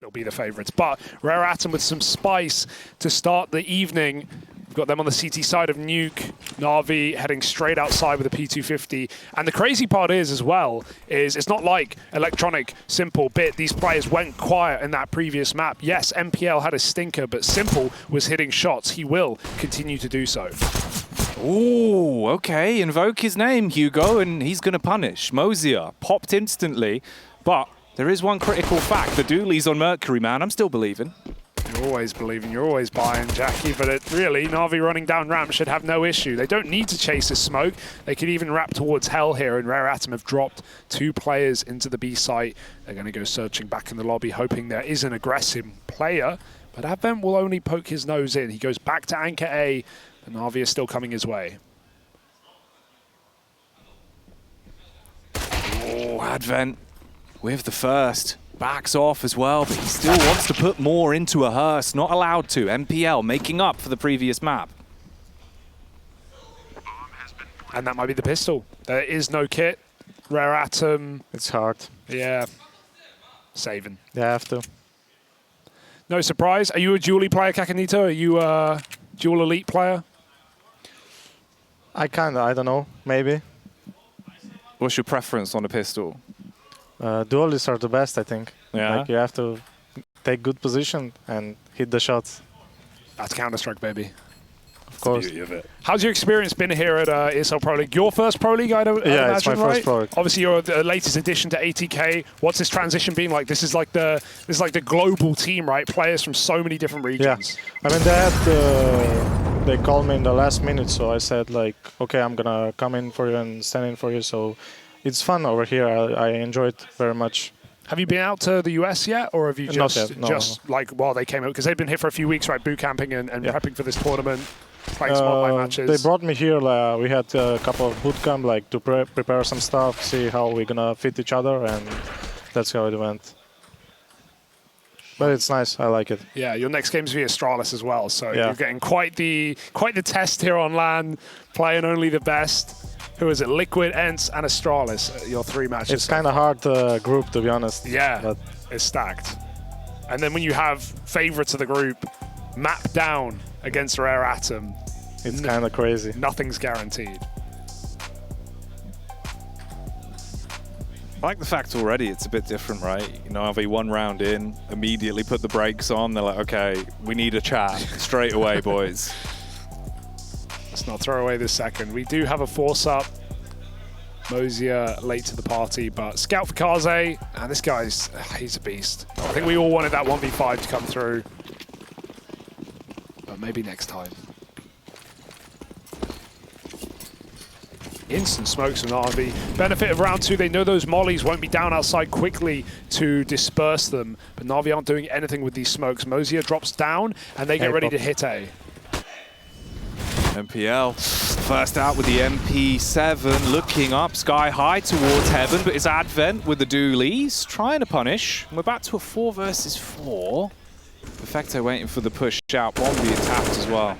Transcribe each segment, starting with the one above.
they'll be the favourites. But Rare Atom with some spice to start the evening. We've got them on the CT side of Nuke. NaVi heading straight outside with a P250. And the crazy part is, as well, is it's not like Electronic, Simple, Bit. These players went quiet in that previous map. Yes, MPL had a stinker, but Simple was hitting shots. He will continue to do so. Ooh, okay. Invoke his name, Hugo, and he's going to punish. Moseyuh popped instantly, but there is one critical fact. The Dooley's on Mercury, man. I'm still believing. You're always believing, you're always buying, Jackie, but really, NaVi running down ramp should have no issue. They don't need to chase a smoke. They could even wrap towards Hell here, and Rare Atom have dropped 2 players into the B site. They're going to go searching back in the lobby, hoping there is an aggressive player, but Advent will only poke his nose in. He goes back to Anchor A, and NaVi is still coming his way. Oh, Advent with the first. Backs off as well, but he still wants to put more into a hearse. Not allowed to. MPL making up for the previous map. And that might be the pistol. There is no kit. Rare Atom. It's hard. Yeah. Saving. You have to. No surprise. Are you a dually player, Kakanito? Are you a dual elite player? I don't know, maybe. What's your preference on a pistol? Dualists are the best, I think. Yeah. Like you have to take good position and hit the shots. That's Counter-Strike, baby. Of course. The beauty of it. How's your experience been here at ESL Pro League? Your first Pro League, I'd imagine, Yeah, it's my right? first Pro League. Obviously, you're the latest addition to ATK. What's this transition been like? This is like the global team, right? Players from so many different regions. Yeah. I mean, they called me in the last minute, so I said like, okay, I'm gonna come in for you and stand in for you. So it's fun over here. I enjoy it very much. Have you been out to the US yet, or have you just, Not yet, no. like while they came out? Because they've been here for a few weeks, right? Boot camping and prepping for this tournament, playing some online matches. They brought me here. We had a couple of boot camp, like to prepare some stuff, see how we're gonna fit each other, and that's how it went. But it's nice. I like it. Yeah, your next game's via Astralis as well, so Yeah. you're getting quite the test here on LAN, playing only the best. Who is it? Liquid, Ents, and Astralis. Your 3 matches. It's kind of hard group, to be honest. Yeah, but it's stacked. And then when you have favorites of the group map down against Rare Atom, it's kind of crazy. Nothing's guaranteed. I like the fact already it's a bit different, right? You know, NaVi 1 round in, immediately put the brakes on. They're like, okay, we need a chat straight away, boys. Let's not throw away this second. We do have a force up. Moseyuh late to the party, but scout for Kaze, and this guy's, he's a beast. I think we all wanted that 1v5 to come through, but maybe next time. Instant smokes from NaVi. Benefit of round 2, they know those mollies won't be down outside quickly to disperse them, but NaVi aren't doing anything with these smokes. Moseyuh drops down, and they get ready to hit A. MPL first out with the MP7, looking up sky high towards heaven, but it's Advent with the Doolies trying to punish. We're back to a 4 versus 4. Perfecto waiting for the push out. Bomb being tapped as well.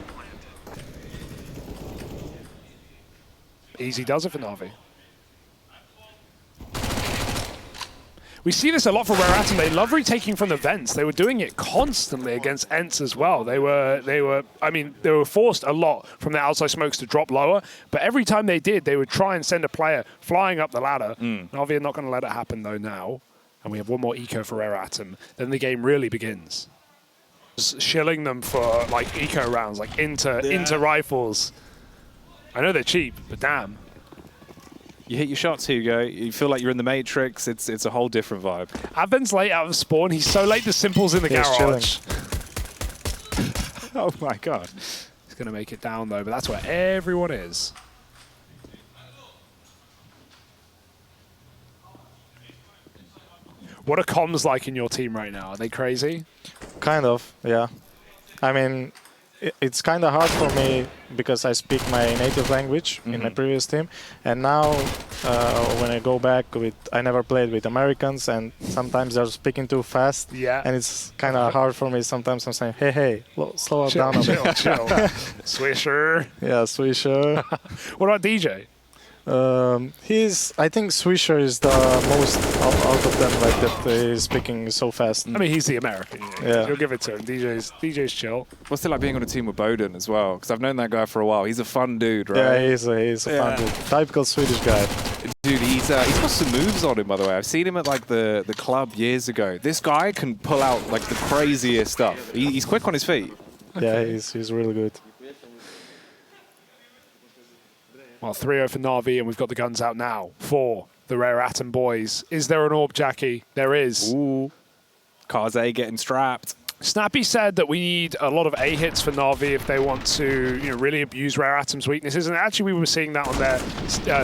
Easy does it for NaVi. We see this a lot for Rare Atom. They love retaking from the vents. They were doing it constantly against Ents as well. They were forced a lot from their outside smokes to drop lower, but every time they did, they would try and send a player flying up the ladder. NaVi are not going to let it happen though now. And we have one more eco for Rare Atom. Then the game really begins. Just shilling them for like eco rounds, like into rifles. I know they're cheap, but damn. You hit your shots, Hugo. You feel like you're in the Matrix. It's a whole different vibe. Advent's late out of spawn. He's so late the Simple's in the garage. Oh my god. He's going to make it down though, but that's where everyone is. What are comms like in your team right now? Are they crazy? Kind of, yeah. I mean, it's kind of hard for me because I speak my native language in my previous team, and now when I go back I never played with Americans, and sometimes they're speaking too fast. Yeah. And it's kind of hard for me. Sometimes I'm saying, hey, slow it down a bit. Chill. Swisher. Yeah, Swisher. What about DJ? I think Swisher is the most out of them, like that is speaking so fast. I mean, he's the American. Yeah. You'll give it to him. DJ's chill. What's it like being on a team with Bowden as well? Because I've known that guy for a while. He's a fun dude, right? Yeah, he's a fun dude. Typical Swedish guy. Dude, he's got some moves on him, by the way. I've seen him at like the club years ago. This guy can pull out like the craziest stuff. He's quick on his feet. Yeah, he's really good. Well, 3-0 for NaVi, and we've got the guns out now for the Rare Atom boys. Is there an AWP, Jackie? There is. Ooh. Kaze getting strapped. Snappy said that we need a lot of A hits for NaVi if they want to, really abuse Rare Atom's weaknesses. And actually, we were seeing that on their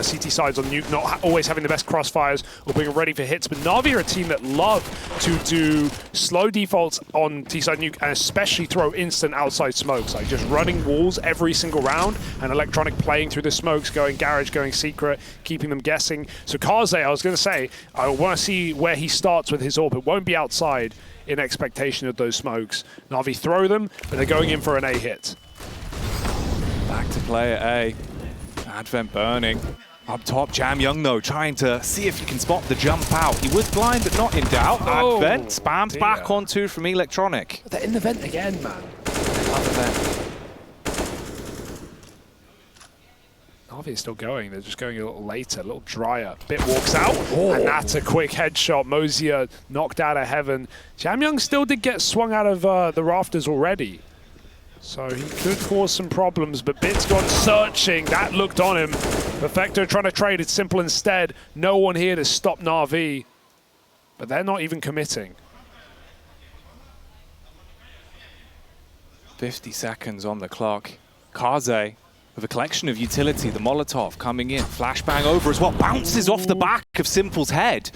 CT sides on Nuke, not always having the best crossfires or being ready for hits. But NaVi are a team that love to do slow defaults on T-side Nuke and especially throw instant outside smokes, like just running walls every single round and Electronic playing through the smokes, going garage, going secret, keeping them guessing. So Kaze, I was going to say, I want to see where he starts with his AWP. It won't be outside in expectation of those smokes. NaVi throw them, but they're going in for an A hit. Back to play at A. Advent burning. Up top, Jamyoung though, trying to see if he can spot the jump out. He was blind, but not in doubt. Oh, Advent spams dear. back on two from Electronic. They're in the vent again, man. Love the vent. NaVi is still going. They're just going a little later, a little drier. Bit walks out, and that's a quick headshot. Moseyuh knocked out of heaven. Jamyoung still did get swung out of the rafters already. So he could cause some problems, but Bit's gone searching. That looked on him. Perfecto trying to trade it simple instead. No one here to stop NaVi. But they're not even committing. 50 seconds on the clock. Kaze with a collection of utility. The Molotov coming in. Flashbang over as well. Bounces off the back of Simple's head.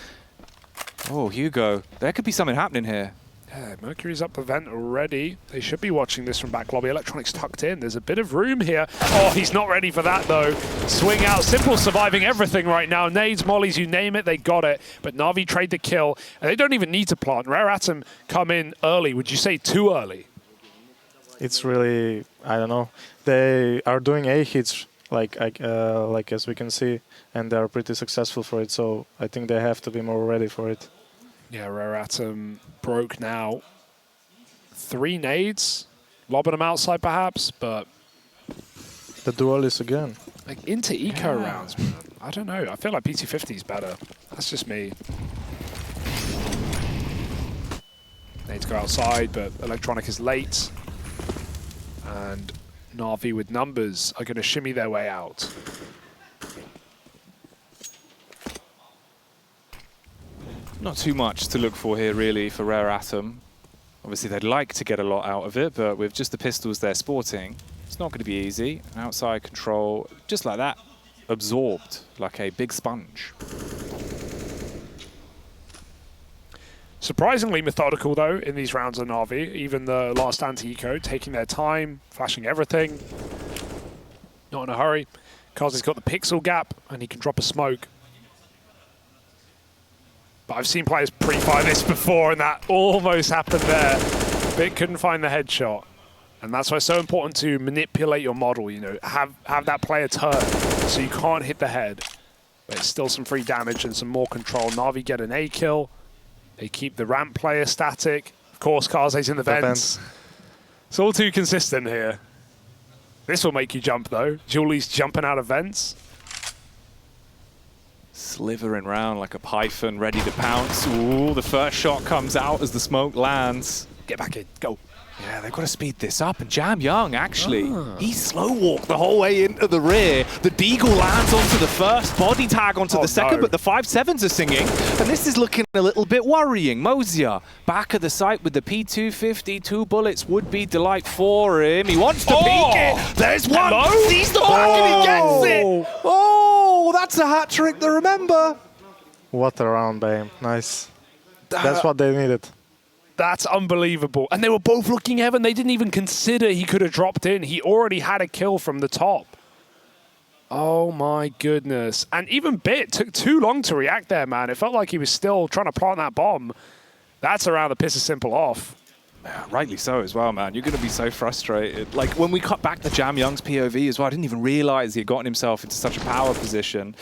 Oh, Hugo. There could be something happening here. Yeah, Mercury's up the vent already. They should be watching this from back lobby. Electronic's tucked in. There's a bit of room here. Oh, he's not ready for that, though. Swing out. Simple surviving everything right now. Nades, mollies, you name it, they got it. But NaVi trade the kill. And they don't even need to plant. Rare Atom come in early. Would you say too early? It's really, I don't know. They are doing A hits, like as we can see, and they are pretty successful for it. So I think they have to be more ready for it. Yeah, Rare Atom broke now. 3 nades, lobbing them outside perhaps, but The duelist again. like into eco rounds, man. I don't know. I feel like PT50 is better. That's just me. Nades go outside, but Electronic is late. And NaVi with numbers are going to shimmy their way out. Not too much to look for here, really, for Rare Atom. Obviously, they'd like to get a lot out of it, but with just the pistols they're sporting, it's not going to be easy. Outside control, just like that, absorbed like a big sponge. Surprisingly methodical, though, in these rounds of NaVi. Even the last anti-eco, taking their time, flashing everything. Not in a hurry. Kaze's got the pixel gap, and he can drop a smoke. But I've seen players pre-fire this before, and that almost happened there. Bit couldn't find the headshot. And that's why it's so important to manipulate your model, have that player turn so you can't hit the head. But it's still some free damage and some more control. NaVi get an A kill. They keep the ramp player static. Of course, Kaze's in the vents. It's all too consistent here. This will make you jump, though. Julie's jumping out of vents. Slithering around like a python, ready to pounce. Ooh, the first shot comes out as the smoke lands. Get back in. Go. Yeah, they've got to speed this up. And Jamyoung, actually, he slow walked the whole way into the rear. The Deagle lands onto the first, body tag onto the second, but the 5-7s are singing. And this is looking a little bit worrying. Moseyuh, back of the site with the P250. 2 bullets would be delight for him. He wants to peek it. There's one. Hello? Sees the back and he gets it. Oh, that's a hat trick to remember. What a round, babe. Nice. That's what they needed. That's unbelievable. And they were both looking heaven. They didn't even consider he could have dropped in. He already had a kill from the top. Oh my goodness. And even Bit took too long to react there, man. It felt like he was still trying to plant that bomb. That's around the piss of Simple off. Yeah, rightly so as well, man. You're going to be so frustrated. Like, when we cut back to Jam Young's POV as well, I didn't even realize he had gotten himself into such a power position.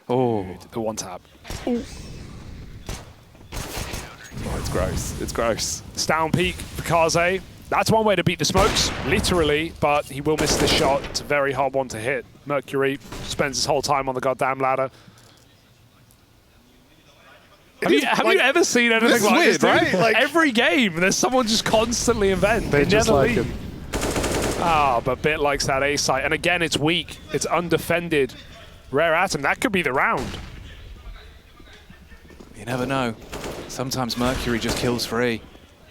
Oh, the one tap. Oh, it's gross. It's gross. It's down peak for Kaze. That's one way to beat the smokes, literally, but he will miss the shot. It's a very hard one to hit. Mercury spends his whole time on the goddamn ladder. Have you ever seen anything like weird, this, right? Like, every game, there's someone just constantly in vent. They just never like leave. But Bit likes that A site. And again, it's weak. It's undefended. Rare Atom, that could be the round. You never know. Sometimes Mercury just kills free.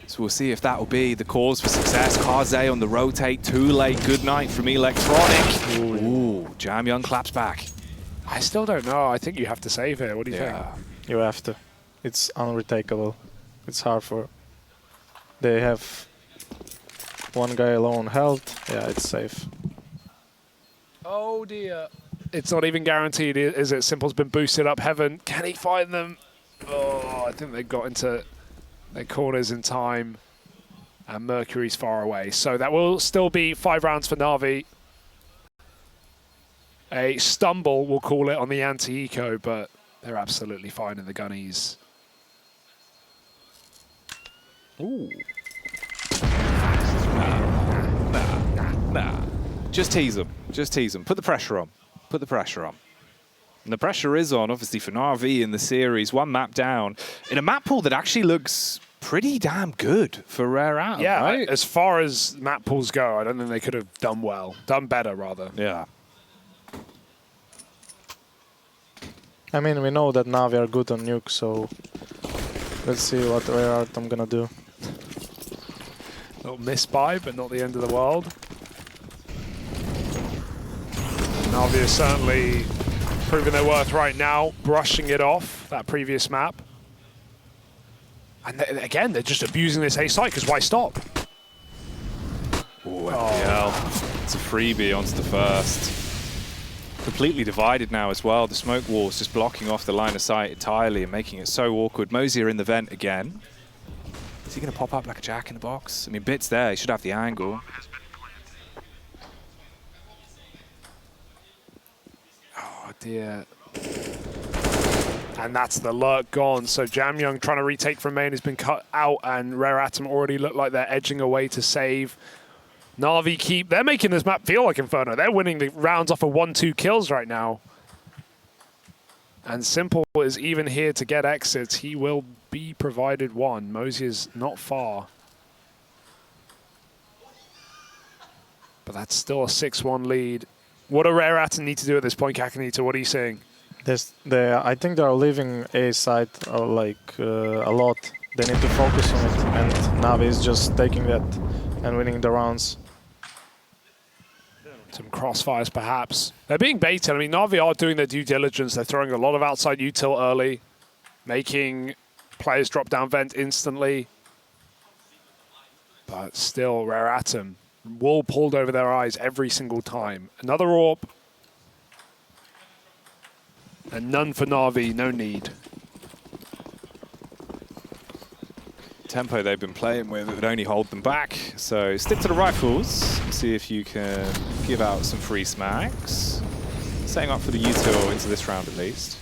So we'll see if that will be the cause for success. Kaze on the rotate, too late. Good night from Electronic. Ooh, Jam Young claps back. I still don't know. I think you have to save here. What do you think? You have to. It's unretakeable. It's hard for... They have one guy alone health. Yeah, it's safe. Oh dear. It's not even guaranteed, is it? Simple's been boosted up heaven. Can he find them? Oh, I think they got into their corners in time. And Mercury's far away. So that will still be 5 rounds for NaVi. A stumble, we'll call it, on the anti-eco, but they're absolutely fine in the gunnies. Ooh. Nah. Just tease them. Just tease them. Put the pressure on. Put the pressure on. And the pressure is on, obviously, for NaVi in the series. One map down in a map pool that actually looks pretty damn good for Rare Atom, Yeah, right? as far as map pools go, I don't think they could have done well. Done better, rather. Yeah. I mean, we know that NaVi are good on Nuke, so let's see what Rare Atom gonna do. Little miss-buy, but not the end of the world. NaVi is certainly proving their worth right now, brushing it off, that previous map. And again, they're just abusing this A site, because why stop? Ooh, FPL. It's a freebie onto the first. Completely divided now as well. The smoke wall's just blocking off the line of sight entirely and making it so awkward. Moseyuh in the vent again. Is he going to pop up like a jack in the box? I mean, Bit's there. He should have the angle. Oh, dear. And that's the lurk gone. So Jam Young trying to retake from main has been cut out, and Rare Atom already look like they're edging away to save. NaVi keep... They're making this map feel like Inferno. They're winning the rounds off of 1-2 kills right now. And Simple is even here to get exits. He will be provided one. Moseyuh's not far. But that's still a 6-1 lead. What do Rare Atom need to do at this point, Kakanita? What are you saying? I think they are leaving A side a lot. They need to focus on it, and NaVi is just taking that and winning the rounds. Some crossfires, perhaps. They're being baited. I mean, NaVi are doing their due diligence. They're throwing a lot of outside util early, making players drop down vent instantly. But still, Rare Atom, wool pulled over their eyes every single time. Another AWP. And none for NaVi, no need. Tempo they've been playing with would only hold them back. So stick to the rifles. See if you can give out some free smacks. Setting up for the util into this round at least.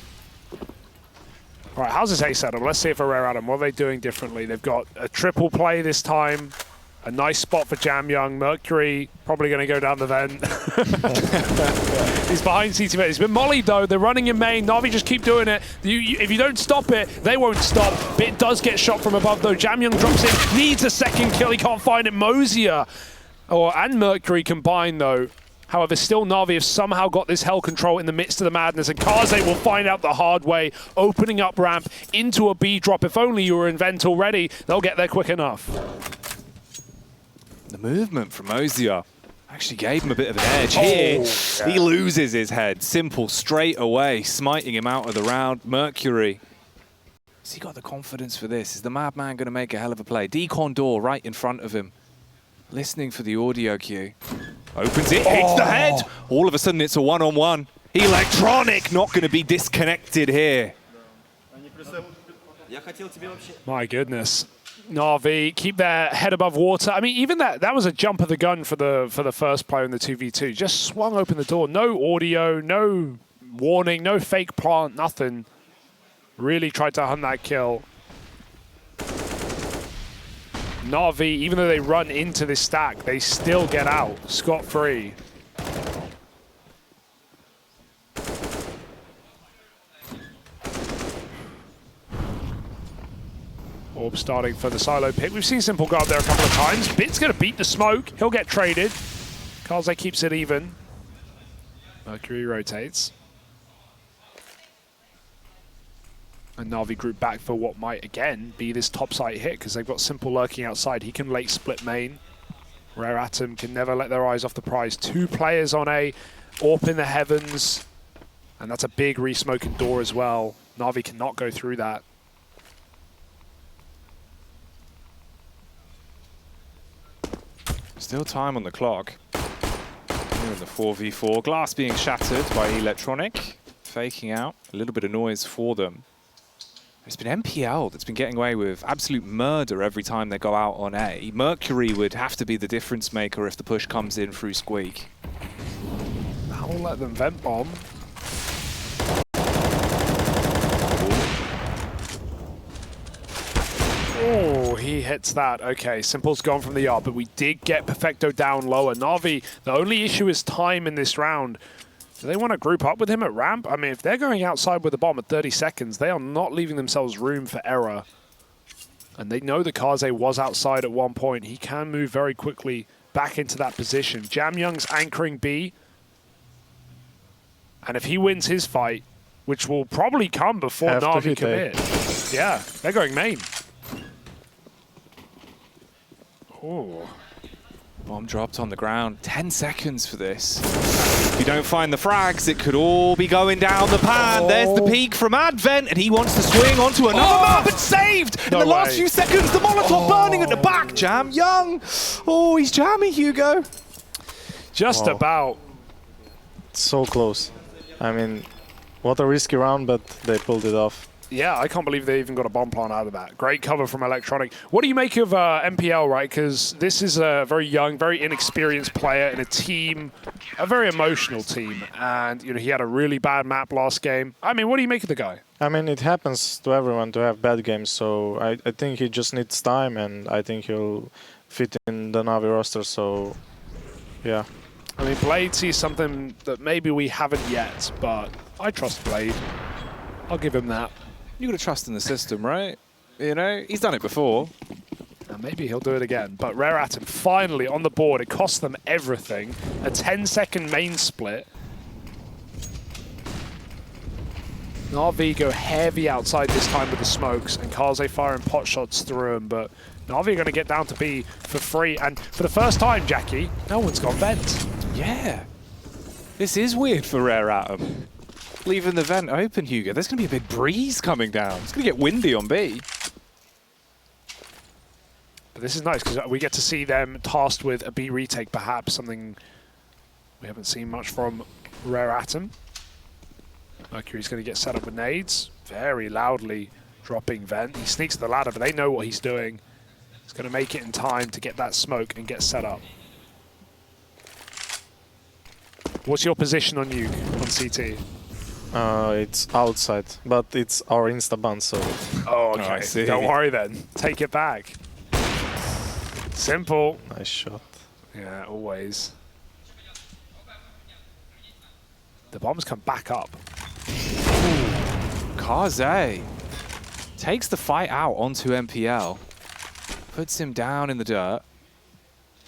All right, how's this A setup? Let's see if for Rare Atom, what are they doing differently? They've got a triple play this time. A nice spot for Jam Young. Mercury probably going to go down the vent. He's behind CT. He's been mollied though. They're running in main. NaVi just keep doing it. If you don't stop it, they won't stop. Bit does get shot from above though. Jam Young drops in. Needs a second kill. He can't find it. Moseyuh and Mercury combined though. However, still NaVi have somehow got this hell control in the midst of the madness, and Kaze will find out the hard way, opening up ramp into a B drop. If only you were in vent already, they'll get there quick enough. The movement from Moseyuh actually gave him a bit of an edge here. Yeah. He loses his head. Simple, straight away, smiting him out of the round. Mercury. Has he got the confidence for this? Is the madman going to make a hell of a play? Decon door right in front of him. Listening for the audio cue. Opens it, hits the head. All of a sudden, it's a one-on-one. Electronic not going to be disconnected here. My goodness. NaVi keep their head above water. I mean, even that was a jump of the gun for the first player in the 2v2. Just swung open the door. No audio, no warning, no fake plant, nothing. Really tried to hunt that kill. NaVi, even though they run into this stack, they still get out scot-free. Orb starting for the silo pick. We've seen Simple go up there a couple of times. Bit's going to beat the smoke. He'll get traded. Karze keeps it even. Mercury rotates. And NaVi group back for what might, again, be this top site hit, because they've got Simple lurking outside. He can late split main. Rare Atom can never let their eyes off the prize. 2 players on A. AWP in the heavens. And that's a big re-smoking door as well. NaVi cannot go through that. Still time on the clock. Here in the 4v4. Glass being shattered by Electronic. Faking out. A little bit of noise for them. It's been MPL that's been getting away with absolute murder every time they go out on A. Mercury would have to be the difference maker if the push comes in through Squeak. I'll let them vent bomb. Oh, he hits that. Okay, Simple's gone from the yard, but we did get Perfecto down lower. NaVi, the only issue is time in this round. Do they want to group up with him at ramp? I mean, if they're going outside with the bomb at 30 seconds, they are not leaving themselves room for error. And they know that Karze was outside at one point. He can move very quickly back into that position. Jamyoung's anchoring B. And if he wins his fight, which will probably come before NaVi commit. Yeah, they're going main. Oh. Bomb dropped on the ground. 10 seconds for this. If you don't find the frags, it could all be going down the pan. There's the peak from Advent, and he wants to swing onto another map, but saved in the last few seconds. The Molotov burning at the back. Jamyoung. Oh, he's jamming, Hugo. Just about. So close. I mean, what a risky round, but they pulled it off. Yeah, I can't believe they even got a bomb plant out of that. Great cover from Electronic. What do you make of MPL, right? Because this is a very young, very inexperienced player in a team, a very emotional team. And, you know, he had a really bad map last game. I mean, what do you make of the guy? I mean, it happens to everyone to have bad games, so I think he just needs time, and I think he'll fit in the NaVi roster, so yeah. I mean, Blade sees something that maybe we haven't yet, but I trust Blade. I'll give him that. You got to trust in the system, right? You know, he's done it before. And maybe he'll do it again. But Rare Atom finally on the board. It cost them everything. A 10-second main split. NaVi go heavy outside this time with the smokes, and Karze firing pot shots through him. But NaVi are going to get down to B for free. And for the first time, Jackie, no one's got vent. Yeah. This is weird for Rare Atom. Leaving the vent open, Hugo. There's going to be a big breeze coming down. It's going to get windy on B. But this is nice because we get to see them tasked with a B retake, perhaps something we haven't seen much from Rare Atom. Mercury's going to get set up with nades, very loudly dropping vent. He sneaks to the ladder, but they know what he's doing. He's going to make it in time to get that smoke and get set up. What's your position on Nuke, on CT? It's outside, but it's our insta-ban, so... Oh, okay. Don't worry then. Take it back. Simple. Nice shot. Yeah, always. The bombs come back up. Karze takes the fight out onto MPL. Puts him down in the dirt.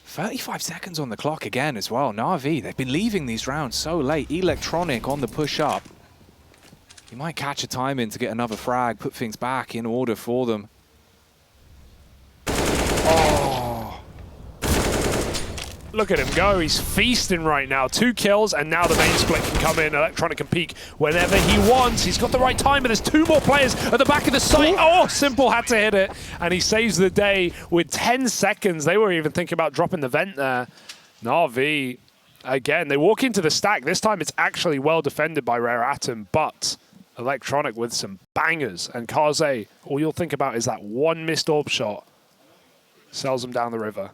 35 seconds on the clock again as well. NaVi, they've been leaving these rounds so late. Electronic on the push-up. He might catch a time in to get another frag, put things back in order for them. Oh. Look at him go. He's feasting right now. 2 kills, and now the main split can come in. Electronic can peek whenever he wants. He's got the right time, but there's 2 more players at the back of the site. Oh, Simple had to hit it, and he saves the day with 10 seconds. They were even thinking about dropping the vent there. NaVi, again, they walk into the stack. This time it's actually well defended by Rare Atom, but Electronic with some bangers. And Karze, all you'll think about is that one missed orb shot Sells them down the river.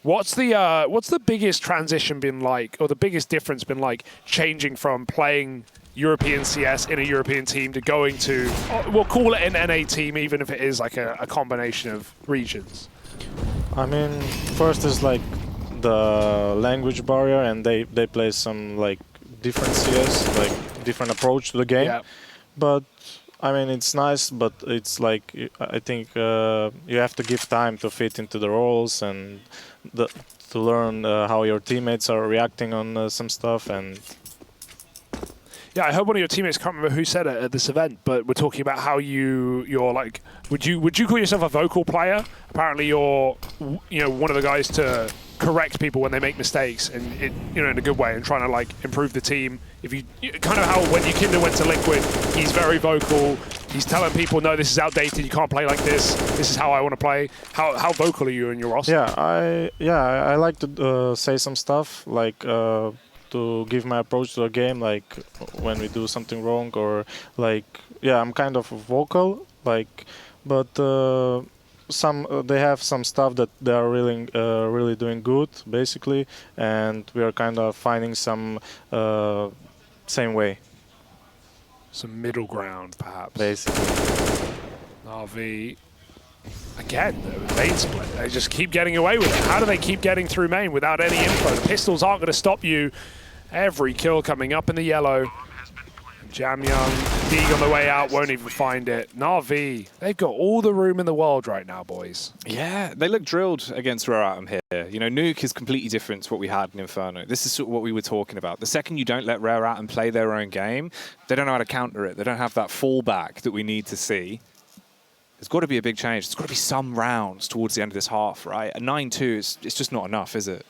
What's the biggest transition been like, or the biggest difference been like, changing from playing European CS in a European team to going to, we'll call it an NA team, even if it is like a combination of regions? I mean, first is like the language barrier, and they play some like different CS, like different approach to the game. Yeah. But I mean, it's nice, but it's like I think you have to give time to fit into the roles and to learn how your teammates are reacting on some stuff. And yeah, I heard one of your teammates, can't remember who said it at this event, but we're talking about how you're like, would you call yourself a vocal player? Apparently, you're one of the guys to correct people when they make mistakes, and in a good way, and trying to like improve the team. If you kind of how when Yukinda went to Liquid, he's very vocal. He's telling people, no, this is outdated. You can't play like this. This is how I want to play. How vocal are you in your roster? I like to say some stuff like to give my approach to the game, like when we do something wrong, or like I'm kind of vocal, like, but they have some stuff that they are really doing good, basically, and we are kind of finding some same way. Some middle ground, perhaps. Basically. NaVi, again, the main split. They just keep getting away with it. How do they keep getting through main without any info? The pistols aren't going to stop you. Every kill coming up in the yellow. Jamyoung, Deeg on the way out, won't even find it. NaVi, they've got all the room in the world right now, boys. Yeah, they look drilled against Rare Atom here. Nuke is completely different to what we had in Inferno. This is sort of what we were talking about. The second you don't let Rare Atom play their own game, they don't know how to counter it. They don't have that fallback that we need to see. There's got to be a big change. There's got to be some rounds towards the end of this half, right? At 9-2, it's just not enough, is it?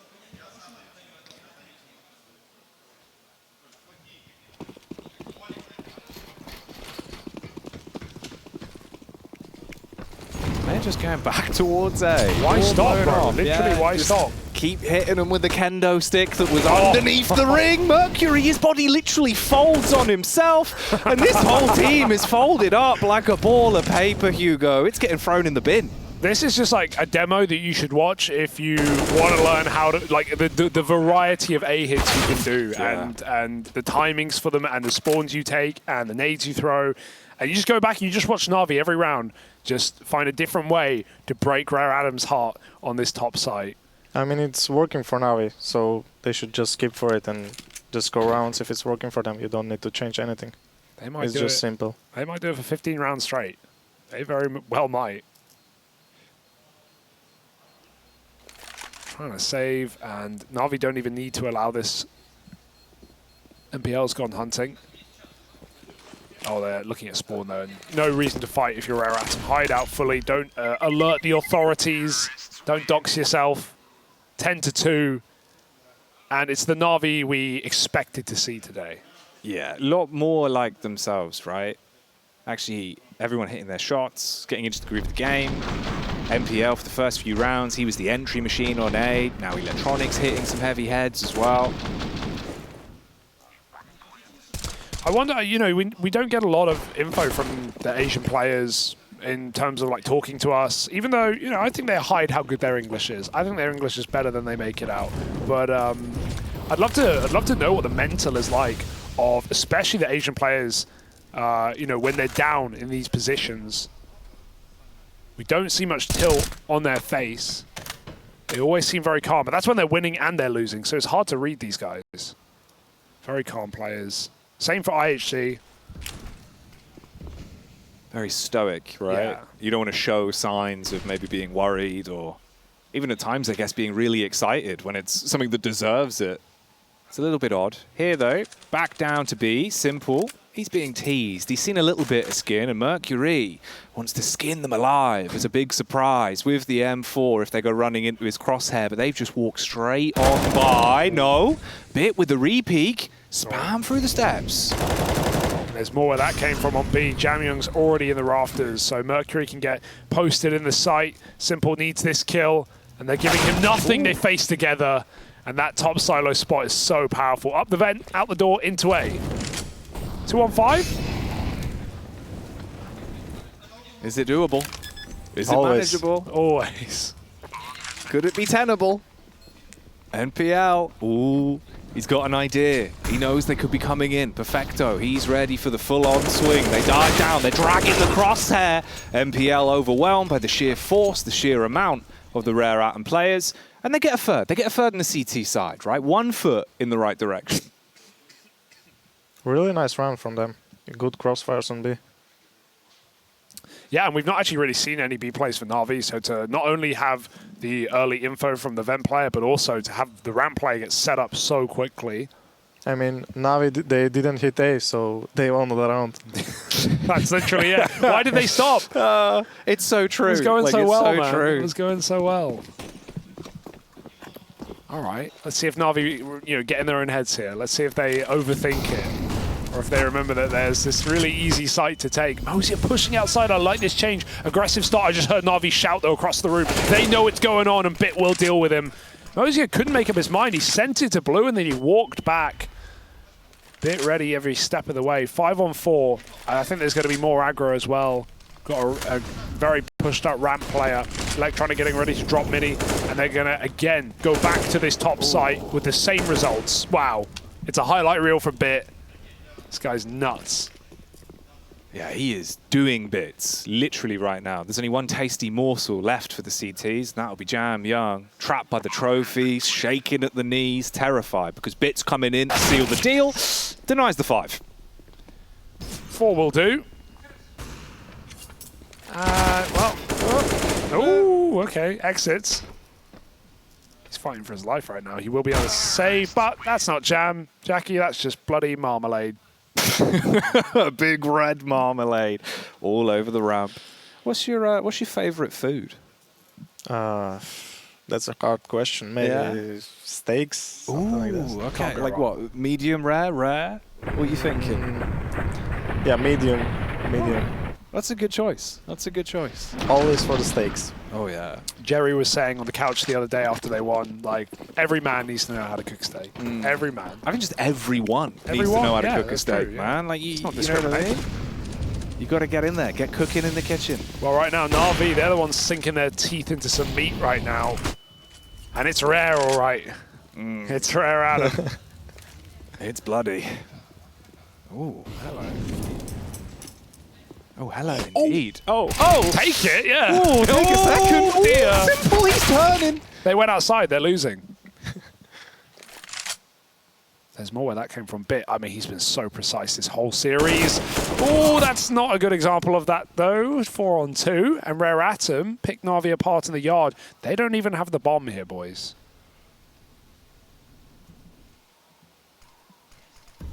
They're just going back towards A. Why stop, bro? Literally, why stop? Keep hitting them with the kendo stick that was underneath the ring. Mercury, his body literally folds on himself. And this whole team is folded up like a ball of paper, Hugo. It's getting thrown in the bin. This is just like a demo that you should watch if you want to learn how to, like, the variety of A hits you can do, and the timings for them, and the spawns you take, and the nades you throw. And you just go back and you just watch NaVi every round. Just find a different way to break Rare Atom's heart on this top site. I mean, it's working for NaVi, so they should just skip for it and just go rounds if it's working for them. You don't need to change anything. They might it's do just it. simple. They might do it for 15 rounds straight. They very well might. Trying to save, and NaVi don't even need to allow this. MPL's gone hunting. Oh, they're looking at spawn though. No reason to fight if you're Rare Atom. Hide out fully. Don't alert the authorities. Don't dox yourself. 10-2. And it's the NaVi we expected to see today. Yeah, a lot more like themselves, right? Actually, everyone hitting their shots, getting into the groove of the game. MPL for the first few rounds, he was the entry machine on A. Now Electronics hitting some heavy heads as well. I wonder, we don't get a lot of info from the Asian players in terms of like talking to us, even though, I think they hide how good their English is. I think their English is better than they make it out. But I'd love to know what the mental is like of, especially the Asian players, when they're down in these positions. We don't see much tilt on their face. They always seem very calm, but that's when they're winning and they're losing, so it's hard to read these guys. Very calm players. Same for IHC. Very stoic, right? Yeah. You don't want to show signs of maybe being worried, or even at times, I guess, being really excited when it's something that deserves it. It's a little bit odd. Here, though, back down to B. Simple. He's being teased. He's seen a little bit of skin, and Mercury wants to skin them alive as a big surprise with the M4 if they go running into his crosshair, but they've just walked straight on by. No. Bit with the re-peek. Spam through the steps. There's more where that came from on B. Jamyoung's already in the rafters, so Mercury can get posted in the site. Simple needs this kill, and they're giving him nothing. They face together, and that top silo spot is so powerful. Up the vent, out the door, into A. 2 on 5. Is it doable? Is it Always. manageable? Always. Could it be tenable? NPL. Ooh, he's got an idea. He knows they could be coming in. Perfecto. He's ready for the full-on swing. They dive down. They're dragging the crosshair. NPL overwhelmed by the sheer force, the sheer amount of the Rare Atom players. And they get a third. They get a third in the CT side, right? 1 foot in the right direction. Really nice round from them. Good crossfires on B. Yeah, and we've not actually really seen any B plays for NaVi, so to not only have the early info from the vent player, but also to have the ramp player get set up so quickly. I mean, NaVi, they didn't hit A, so they won the round. That's literally it. Why did they stop? It's so true. It was going so it's well, so man. True. It was going so well. All right, let's see if NaVi, get in their own heads here. Let's see if they overthink it. Or if they remember that there's this really easy site to take. Moseyuh pushing outside. I like this change. Aggressive start. I just heard NaVi shout, though, across the room. They know what's going on, and Bit will deal with him. Moseyuh couldn't make up his mind. He sent it to blue, and then he walked back. Bit ready every step of the way. 5 on 4. I think there's going to be more aggro as well. Got a very pushed-up ramp player. Electronic getting ready to drop mini, and they're going to, again, go back to this top site with the same results. Wow. It's a highlight reel for Bit. This guy's nuts. Yeah, he is doing bits, literally right now. There's only one tasty morsel left for the CTs, and that'll be Jam Young. Trapped by the trophies, shaking at the knees, terrified, because Bit's coming in to seal the deal. Denies the 5. 4 will do. Oh, okay, exits. He's fighting for his life right now. He will be able to save, but that's not Jam. Jackie, that's just bloody marmalade. A big red marmalade all over the ramp. What's your favorite food? That's a hard question. Maybe steaks, something like that. Okay. Like what? Medium rare, rare? What are you thinking? Yeah, medium. That's a good choice. That's a good choice. Always for the steaks. Oh, yeah. Jerry was saying on the couch the other day after they won, like, every man needs to know how to cook steak. Every man. I think just everyone needs to know how to cook a steak, true, yeah. man. Like, It's not you know what I mean? discriminating. You got to get in there, get cooking in the kitchen. Well, right now, NaVi, they're the ones sinking their teeth into some meat right now. And it's rare, all right. It's rare, Adam. It's bloody. Ooh, hello. Oh, hello indeed. Oh, Take it, yeah. Oh, take a second. Oh, dear. Simple, he's turning. They went outside, they're losing. There's more where that came from. Bit, I mean, he's been so precise this whole series. Oh, that's not a good example of that, though. 4 on 2, and Rare Atom picked NaVi apart in the yard. They don't even have the bomb here, boys.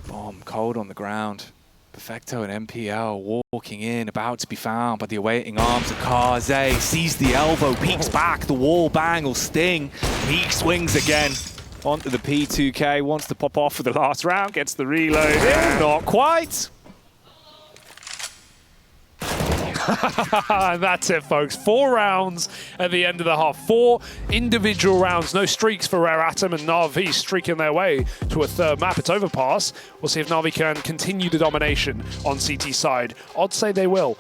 Bomb, cold on the ground. Perfecto and NPL walking in, about to be found by the awaiting arms of Kaze. Sees the elbow, peeks back, the wall bang will sting. He swings again onto the P2K, wants to pop off for the last round, gets the reload in, not quite. And that's it, folks. 4 rounds at the end of the half. 4 individual rounds. No streaks for Rare Atom, and NaVi streaking their way to a 3rd map. It's overpass. We'll see if NaVi can continue the domination on CT side. Odds say they will.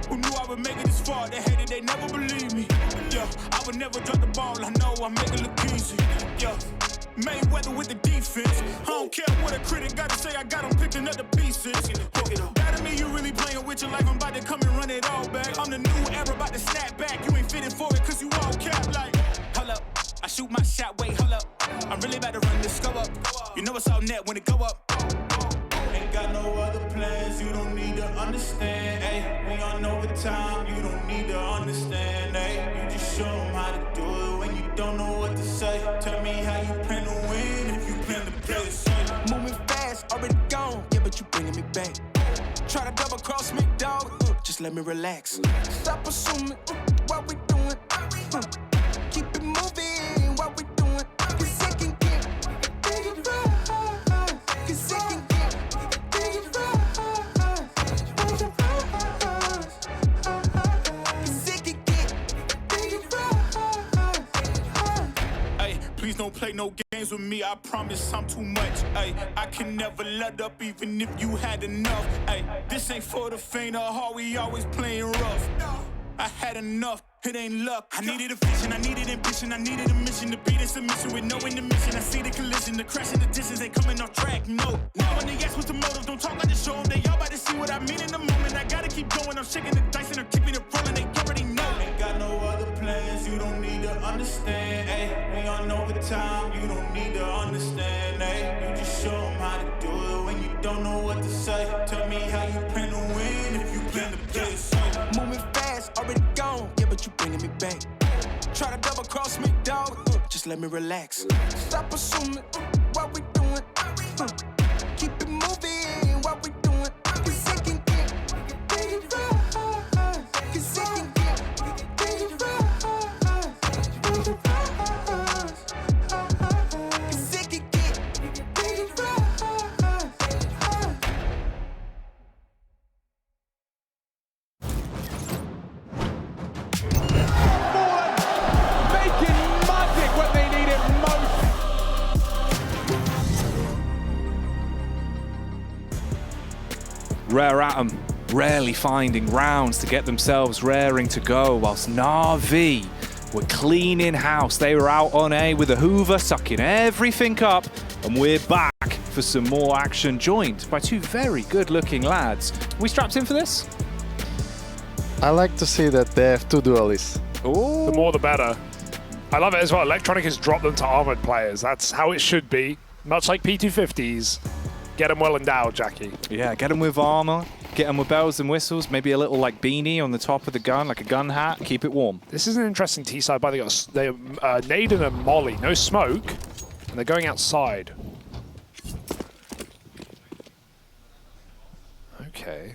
Who knew I would make it this far? They hated, they never believed me. Yeah, I would never drop the ball. I know I make it look easy. Yeah. Mayweather with the defense. I don't care what a critic gotta say, I got him picking up the pieces. That to me, you really playing with your life, I'm about to come and run it all back. I'm the new era, about to snap back. You ain't fitting for it, cause you all cap like. Hold up, I shoot my shot, wait, hold up. I'm really about to run this go up. You know it's all net when it go up. Ain't got no other plans, you don't need to understand. Ay, we on overtime, you don't need to understand. Ay, you just show them how to do it when you don't know what to say. Tell me how you plan to win if you plan to play the same. Moving fast, already gone, yeah, but you bringing me back. Try to double cross me, dog, just let me relax. Stop assuming what we doing. Keep it moving, what we doing. Cause it can get big right. Cause it can get big right. Cause it can get big right. Hey, please don't play no games with me, I promise I'm too much. Ay, I can never let up even if you had enough. Ay, this ain't for the faint of heart, we always playing rough. I had enough, it ain't luck. I needed a vision, I needed ambition, I needed a mission to beat in submission with no intermission. I see the collision, the crash in the distance, ain't coming off track, no. Now when they ask what's the motive, don't talk, I just show them. They all about to see what I mean in the moment. I gotta keep going, I'm shaking the dice and I'm keeping it rolling, they already know. Ain't got no other plans, you don't need to understand. Ay, we on overtime, you don't need to understand. Ay, you just show them how to do it when you don't know what to say. Tell me how you plan to win if you plan to play the same. Moving fast, already gone, yeah, but you bringing me back. Try to double cross me, dog, just let me relax. Stop assuming what we doing. Keep it moving, what we doing. Cause it can get big right. Cause it can get big right. Cause it can get big right. Rare Atom rarely finding rounds to get themselves raring to go, whilst NaVi were cleaning house. They were out on A with a Hoover, sucking everything up, and we're back for some more action, joined by two very good-looking lads. We strapped in for this? I like to see that they have two duelists. Ooh. The more the better. I love it as well. Electronic has dropped them to armored players. That's how it should be. Much like P250s. Get them well endowed, Jackie. Yeah, get them with armor, get them with bells and whistles, maybe a little like beanie on the top of the gun, like a gun hat, keep it warm. This is an interesting T-side, but they nade and a molly, no smoke, and they're going outside. Okay.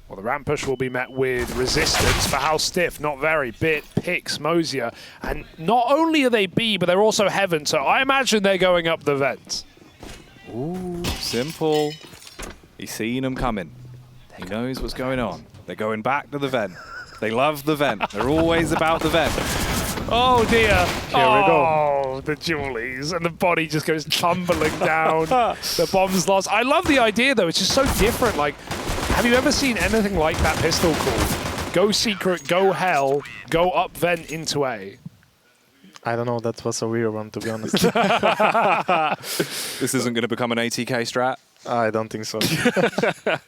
Well, the ramp push will be met with resistance for how stiff, not very. Bit picks Moseyuh, and not only are they B, but they're also heaven, so I imagine they're going up the vent. Ooh, simple. He's seen them coming. He knows what's going on. They're going back to the vent. They love the vent. They're always about the vent. Oh dear. Here we go. Oh, the jewelies. And the body just goes tumbling down. The bomb's lost. I love the idea though. It's just so different. Like, have you ever seen anything like that pistol call? Go secret, go hell, go up vent into A. I don't know, that was a weird one, to be honest. This isn't going to become an ATK strat? I don't think so.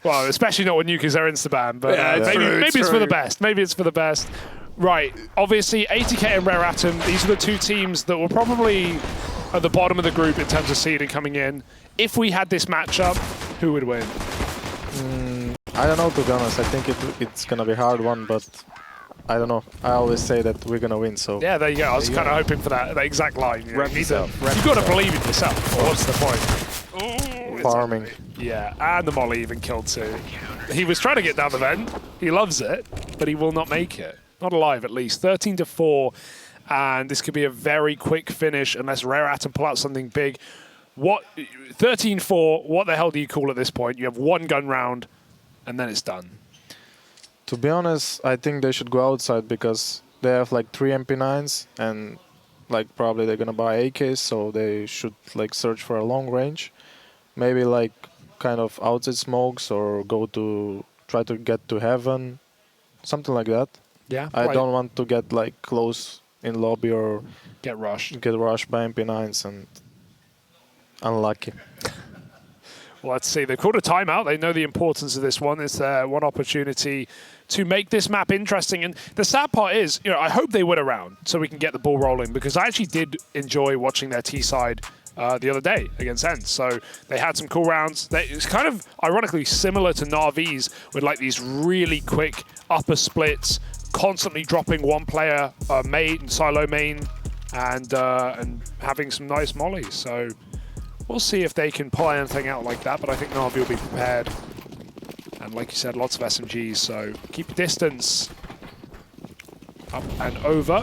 Well, especially not when Nuke is their insta-ban, but maybe it's for the best. Maybe it's for the best. Right, obviously, ATK and Rare Atom, these are the two teams that were probably at the bottom of the group in terms of seeding coming in. If we had this matchup, who would win? I don't know, to be honest. I think it's going to be a hard one, but I don't know. I always say that we're going to win, so... Yeah, there you go. I was kind of hoping for that exact line. You Rep yourself. You've got to believe in yourself. What's the point? Ooh, farming. Yeah, and the molly even killed too. He was trying to get down the vent. He loves it, but he will not make it. Not alive, at least. 13-4, and this could be a very quick finish unless Rare Atom pull out something big. 13-4, what the hell do you call at this point? You have one gun round, and then it's done. To be honest, I think they should go outside because they have like 3 MP9s and like probably they're gonna buy AKs, so they should like search for a long range. Maybe like kind of outside smokes or try to get to heaven, something like that. Yeah. I don't want to get like close in lobby or get rushed by MP9s, and unlucky. Well, let's see. They've called a timeout. They know the importance of this one. It's their one opportunity to make this map interesting. And the sad part is, you know, I hope they win a round so we can get the ball rolling, because I actually did enjoy watching their T side the other day against Ents. So they had some cool rounds. It's kind of ironically similar to NaVi's, with like these really quick upper splits, constantly dropping one player main and silo main, and having some nice mollies. So we'll see if they can pull anything out like that, but I think NaVi will be prepared. And like you said, lots of SMGs, so keep distance. Up and over.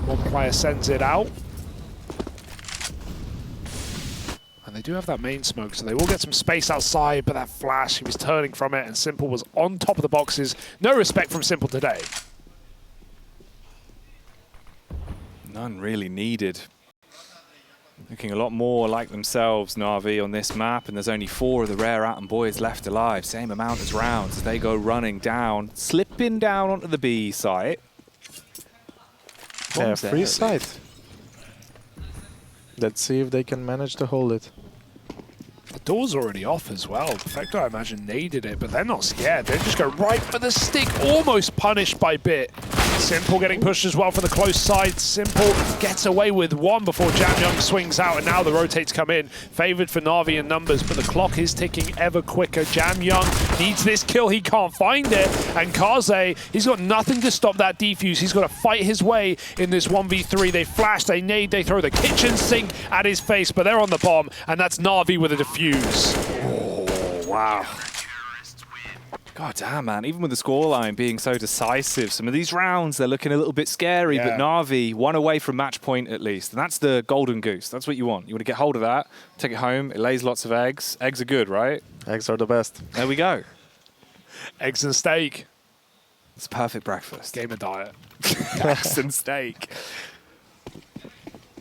One player sends it out. And they do have that main smoke, so they will get some space outside, but that flash, he was turning from it, and Simple was on top of the boxes. No respect from Simple today. None really needed. Looking a lot more like themselves, NaVi, on this map, and there's only 4 of the Rare Atom boys left alive. Same amount as rounds as they go running down, slipping down onto the B site. Yeah, free site. Let's see if they can manage to hold it. The door's already off as well. Perfecto, I imagine, naded it, but they're not scared. They just go right for the stick, almost punished by Bit. Simple getting pushed as well for the close side. Simple gets away with one before Jam Young swings out, and now the rotates come in. Favored for NaVi in numbers, but the clock is ticking ever quicker. Jam Young needs this kill. He can't find it. And Kaze, he's got nothing to stop that defuse. He's got to fight his way in this 1v3. They flash, they nade, they throw the kitchen sink at his face, but they're on the bomb, and that's NaVi with a defuse. Oh, wow. God damn, man. Even with the scoreline being so decisive, some of these rounds, they're looking a little bit scary, but NaVi, one away from match point at least. And that's the golden goose. That's what you want. You want to get hold of that, take it home. It lays lots of eggs. Eggs are good, right? Eggs are the best. There we go. Eggs and steak. It's perfect breakfast. Gamer diet. Eggs and steak.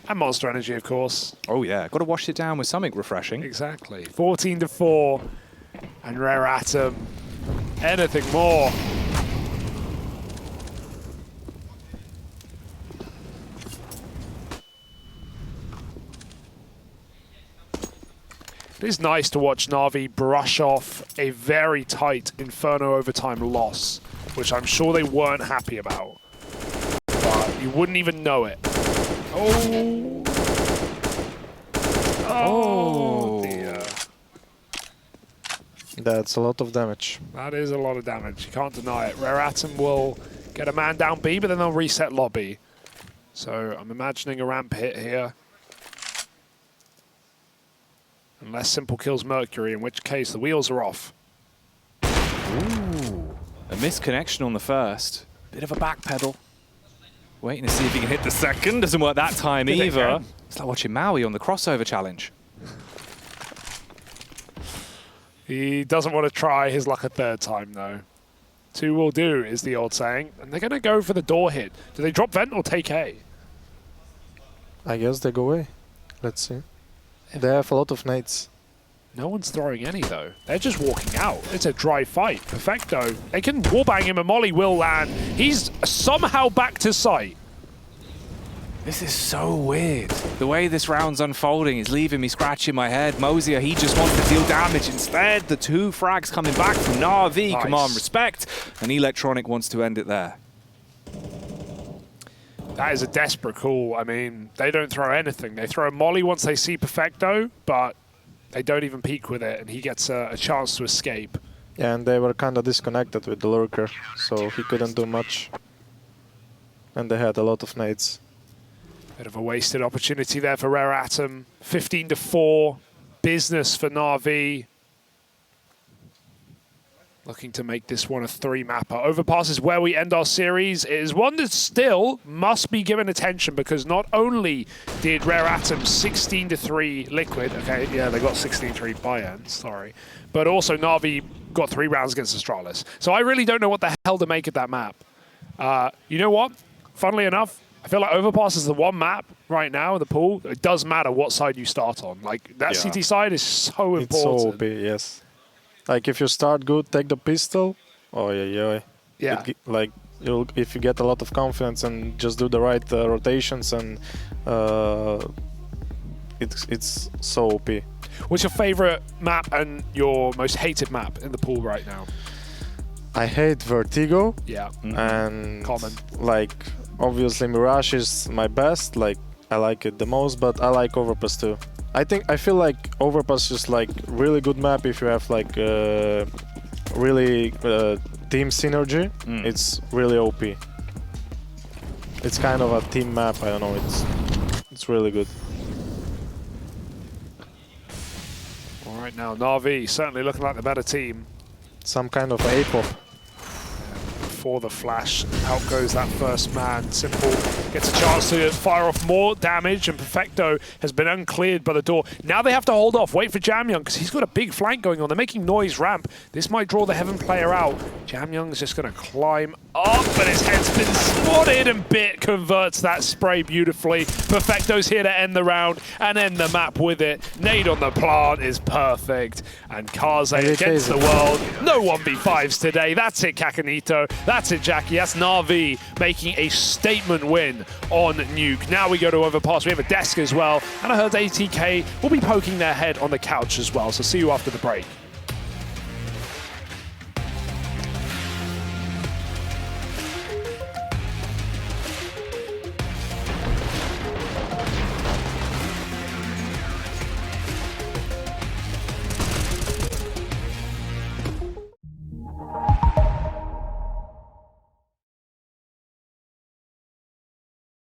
And Monster Energy, of course. Oh, yeah. Got to wash it down with something refreshing. Exactly. 14-4. And Rare Atom. Anything more. It is nice to watch NaVi brush off a very tight Inferno overtime loss, which I'm sure they weren't happy about. But you wouldn't even know it. Oh. Oh, dear. That's a lot of damage. That is a lot of damage. You can't deny it. Rare Atom will get a man down B, but then they'll reset lobby. So I'm imagining a ramp hit here. Unless Simple kills Mercury, in which case the wheels are off. Ooh. A misconnection on the first. Bit of a backpedal. Waiting to see if he can hit the second. Doesn't work that time either. It's like watching Maui on the crossover challenge. He doesn't want to try his luck a third time, though. 2 will do, is the old saying. And they're going to go for the door hit. Do they drop vent or take A? I guess they go away. Let's see. They have a lot of nades. No one's throwing any, though. They're just walking out. It's a dry fight. Perfecto. They can wallbang him, and Molly will land. He's somehow back to sight. This is so weird. The way this round's unfolding is leaving me scratching my head. Moseyuh, he just wants to deal damage instead. The 2 frags coming back from NaVi. Nice. Command respect. And Electronic wants to end it there. That is a desperate call. I mean, they don't throw anything. They throw a molly once they see Perfecto, but they don't even peek with it, and he gets a chance to escape. Yeah, and they were kind of disconnected with the lurker, so he couldn't do much. And they had a lot of nades. Bit of a wasted opportunity there for Rare Atom. 15-4. Business for NaVi. Looking to make this one a 3-mapper. Overpass is where we end our series. It is one that still must be given attention, because not only did Rare Atom 16-3 Liquid, okay, yeah, they got 16-3 by end, sorry, but also NaVi got 3 rounds against Astralis. So I really don't know what the hell to make of that map. You know what? Funnily enough, I feel like Overpass is the one map right now in the pool. It does matter what side you start on. Like, that CT side is so important. It's so OP, yes. Like, if you start good, take the pistol. Oh, yeah. Yeah. Like, if you get a lot of confidence and just do the right rotations and it's so OP. What's your favorite map and your most hated map in the pool right now? I hate Vertigo. Yeah. And Common. like obviously Mirage is my best. Like I like it the most, but I like Overpass too. I feel like Overpass is like really good map if you have like really team synergy. It's really OP. It's kind of a team map. I don't know. It's really good. All right, now NaVi certainly looking like the better team. Some kind of A-pop. For the flash, out goes that first man. Simple gets a chance to fire off more damage, and Perfecto has been uncleared by the door. Now they have to hold off, wait for Jamyoung, because he's got a big flank going on. They're making noise ramp. This might draw the Heaven player out. Jamyoung's just going to climb up, but his head's been spotted, and Bit converts that spray beautifully. Perfecto's here to end the round and end the map with it. Nade on the plant is perfect, and Kaze against the world. No 1v5s today. That's it, Kakanito. That's it, Jackie. That's NaVi making a statement win on Nuke. Now we go to Overpass. We have a desk as well. And I heard ATK will be poking their head on the couch as well. So see you after the break.